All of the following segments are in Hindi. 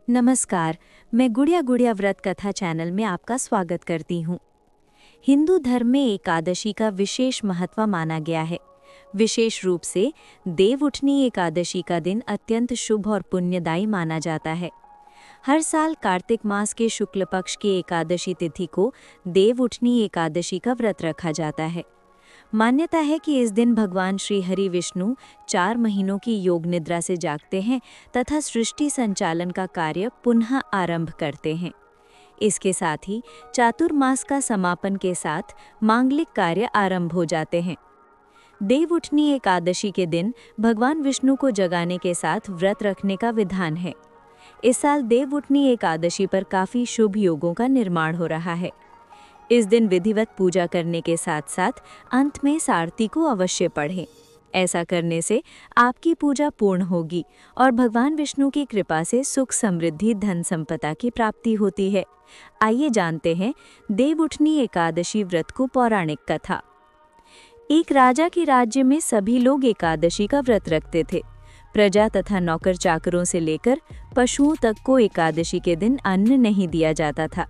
नमस्कार। मैं गुड़िया गुड़िया व्रत कथा चैनल में आपका स्वागत करती हूँ। हिंदू धर्म में एकादशी का विशेष महत्व माना गया है। विशेष रूप से देवउठनी एकादशी का दिन अत्यंत शुभ और पुण्यदायी माना जाता है। हर साल कार्तिक मास के शुक्ल पक्ष की एकादशी तिथि को देवउठनी एकादशी का व्रत रखा जाता है। मान्यता है कि इस दिन भगवान श्री हरि विष्णु 4 महीनों की योग निद्रा से जागते हैं तथा सृष्टि संचालन का कार्य पुनः आरंभ करते हैं। इसके साथ ही चातुर्मास का समापन के साथ मांगलिक कार्य आरंभ हो जाते हैं। देवउठनी एकादशी के दिन भगवान विष्णु को जगाने के साथ व्रत रखने का विधान है। इस साल देवउठनी एकादशी पर काफी शुभ योगों का निर्माण हो रहा है। इस दिन विधिवत पूजा करने के साथ साथ अंत में सारती को अवश्य पढ़ें। ऐसा करने से आपकी पूजा पूर्ण होगी और भगवान विष्णु की कृपा से सुख समृद्धि धन संपदा की प्राप्ति होती है। आइए जानते हैं देवउठनी एकादशी व्रत को पौराणिक कथा। एक राजा के राज्य में सभी लोग एकादशी का व्रत रखते थे। प्रजा तथा नौकर चाकरों से लेकर पशुओं तक को एकादशी के दिन अन्न नहीं दिया जाता था।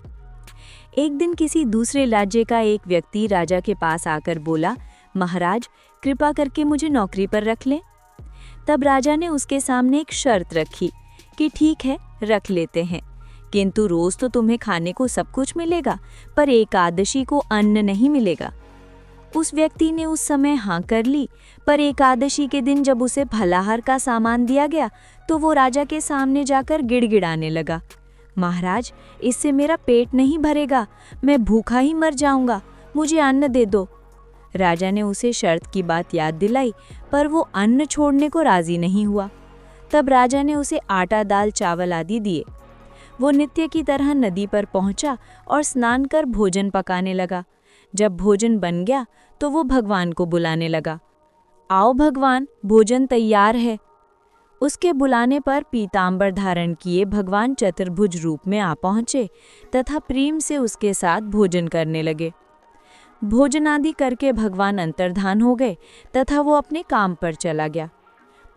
एक दिन किसी दूसरे राज्य का एक व्यक्ति राजा के पास आकर बोला, महाराज, कृपा करके मुझे नौकरी पर रख लें। तब राजा ने उसके सामने एक शर्त रखी कि ठीक है, रख लेते हैं, किंतु रोज तो तुम्हें खाने को सब कुछ मिलेगा, पर एकादशी को अन्न नहीं मिलेगा। उस व्यक्ति ने उस समय हाँ कर ली, पर एकादशी के दिन जब उसे फलाहार का सामान दिया गया तो वो राजा के सामने जाकर गिड़गिड़ाने लगा, महाराज, इससे मेरा पेट नहीं भरेगा, मैं भूखा ही मर जाऊंगा, मुझे अन्न दे दो। राजा ने उसे शर्त की बात याद दिलाई, पर वो अन्न छोड़ने को राजी नहीं हुआ। तब राजा ने उसे आटा, दाल, चावल आदि दिए। वो नित्य की तरह नदी पर पहुंचा और स्नान कर भोजन पकाने लगा। जब भोजन बन गया तो वो भगवान को बुलाने लगा, आओ भगवान, भोजन तैयार है। उसके बुलाने पर पीतांबर धारण किए भगवान चतुर्भुज रूप में आ पहुँचे तथा प्रेम से उसके साथ भोजन करने लगे। भोजन आदि करके भगवान अंतर्धान हो गए तथा वो अपने काम पर चला गया।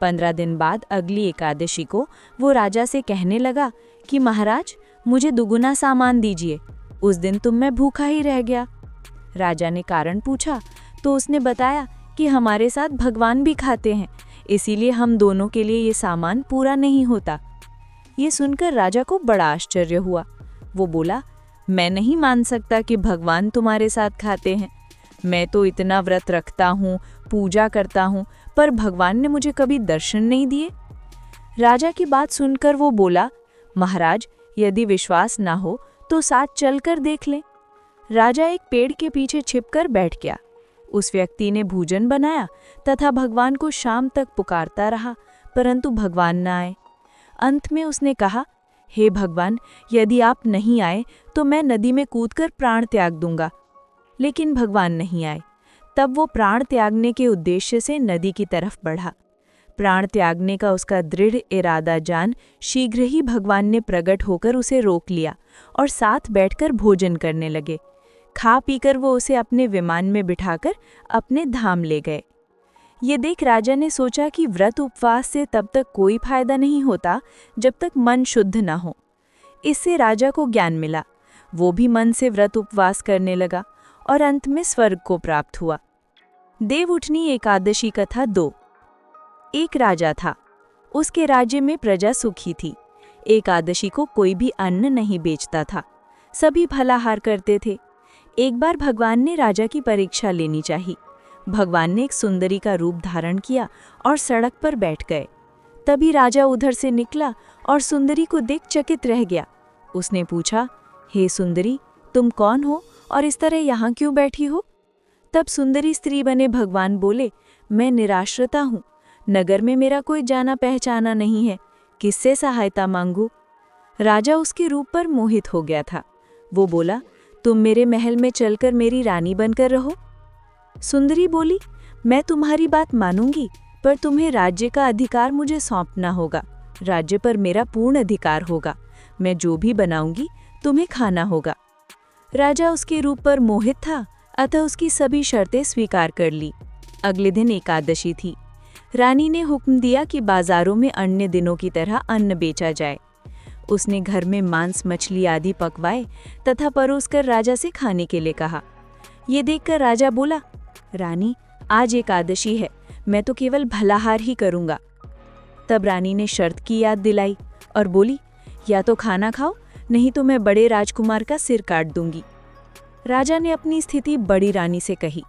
15 दिन बाद अगली एकादशी को वो राजा से कहने लगा कि महाराज, मुझे दुगुना सामान दीजिए, उस दिन तुम मैं भूखा ही रह गया। राजा ने कारण पूछा तो उसने बताया कि हमारे साथ भगवान भी खाते हैं, इसीलिए हम दोनों के लिए ये सामान पूरा नहीं होता। ये सुनकर राजा को बड़ा आश्चर्य हुआ। वो बोला, मैं नहीं मान सकता कि भगवान तुम्हारे साथ खाते हैं। मैं तो इतना व्रत रखता हूँ, पूजा करता हूँ, पर भगवान ने मुझे कभी दर्शन नहीं दिए। राजा की बात सुनकर वो बोला, महाराज, यदि विश्वास ना हो तो साथ चलकर देख लें। राजा एक पेड़ के पीछे छिपकर बैठ गया। उस व्यक्ति ने भोजन बनाया तथा भगवान को शाम तक पुकारता रहा, परंतु भगवान न आए। अंत में उसने कहा, हे भगवान, यदि आप नहीं आए तो मैं नदी में कूदकर प्राण त्याग दूंगा। लेकिन भगवान नहीं आए। तब वो प्राण त्यागने के उद्देश्य से नदी की तरफ बढ़ा। प्राण त्यागने का उसका दृढ़ इरादा जान शीघ्र ही भगवान ने प्रकट होकर उसे रोक लिया और साथ बैठकर भोजन करने लगे। खा पीकर वो उसे अपने विमान में बिठाकर अपने धाम ले गए। ये देख राजा ने सोचा कि व्रत उपवास से तब तक कोई फायदा नहीं होता जब तक मन शुद्ध न हो। इससे राजा को ज्ञान मिला। वो भी मन से व्रत उपवास करने लगा और अंत में स्वर्ग को प्राप्त हुआ। देवउठनी एकादशी कथा 2। एक राजा था। उसके राज्य में प्रजा सुखी थी। एकादशी को कोई भी अन्न नहीं बेचता था। सभी फलाहार करते थे। एक बार भगवान ने राजा की परीक्षा लेनी चाहिए। भगवान ने एक सुंदरी का रूप धारण किया और सड़क पर बैठ गए। तभी राजा उधर से निकला और सुंदरी को देख चकित रह गया। उसने पूछा, हे सुंदरी, तुम कौन हो और इस तरह यहाँ क्यों बैठी हो? तब सुंदरी स्त्री बने भगवान बोले, मैं निराश्रिता हूँ। नगर में मेरा कोई जाना पहचाना नहीं है, किससे सहायता मांगू? राजा उसके रूप पर मोहित हो गया था। वो बोला, तुम मेरे महल में चलकर मेरी रानी बनकर रहो। सुंदरी बोली, मैं तुम्हारी बात मानूंगी, पर तुम्हें राज्य का अधिकार मुझे सौंपना होगा। राज्य पर मेरा पूर्ण अधिकार होगा। मैं जो भी बनाऊंगी तुम्हें खाना होगा। राजा उसके रूप पर मोहित था, अतः उसकी सभी शर्तें स्वीकार कर ली। अगले दिन एकादशी थी। रानी ने हुक्म दिया कि बाजारों में अन्य दिनों की तरह अन्न बेचा जाए। उसने घर में मांस मछली आदि पकवाए तथा परोसकर राजा से खाने के लिए कहा। ये देखकर राजा बोला, रानी, आज एकादशी है, मैं तो केवल भलाहार ही करूँगा। तब रानी ने शर्त की याद दिलाई और बोली, या तो खाना खाओ, नहीं तो मैं बड़े राजकुमार का सिर काट दूंगी। राजा ने अपनी स्थिति बड़ी रानी से कही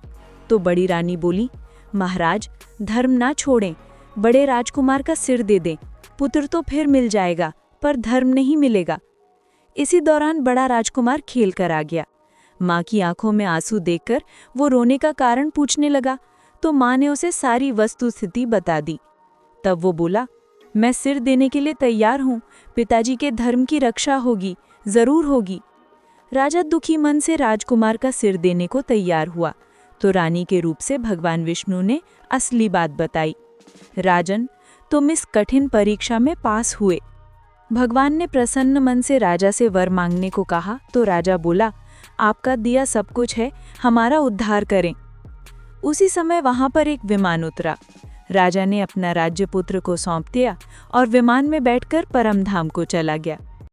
तो बड़ी रानी बोली, महाराज, धर्म ना छोड़ें, बड़े राजकुमार का सिर दे दें, पुत्र तो फिर मिल जाएगा पर धर्म नहीं मिलेगा। इसी दौरान बड़ा राजकुमार खेल कर आ गया। माँ की आंखों में आंसू देखकर वो रोने का कारण पूछने लगा तो माँ ने उसे सारी वस्तुस्थिति बता दी। तब वो बोला, मैं सिर देने के लिए तैयार हूँ, पिताजी के धर्म की रक्षा होगी, जरूर होगी। राजा दुखी मन से राजकुमार का सिर देने को तैयार हुआ तो रानी के रूप से भगवान विष्णु ने असली बात बताई। राजन, तुम इस कठिन परीक्षा में पास हुए। भगवान ने प्रसन्न मन से राजा से वर मांगने को कहा तो राजा बोला, आपका दिया सब कुछ है, हमारा उद्धार करें। उसी समय वहां पर एक विमान उतरा। राजा ने अपना राज्य पुत्र को सौंप दिया और विमान में बैठकर परमधाम को चला गया।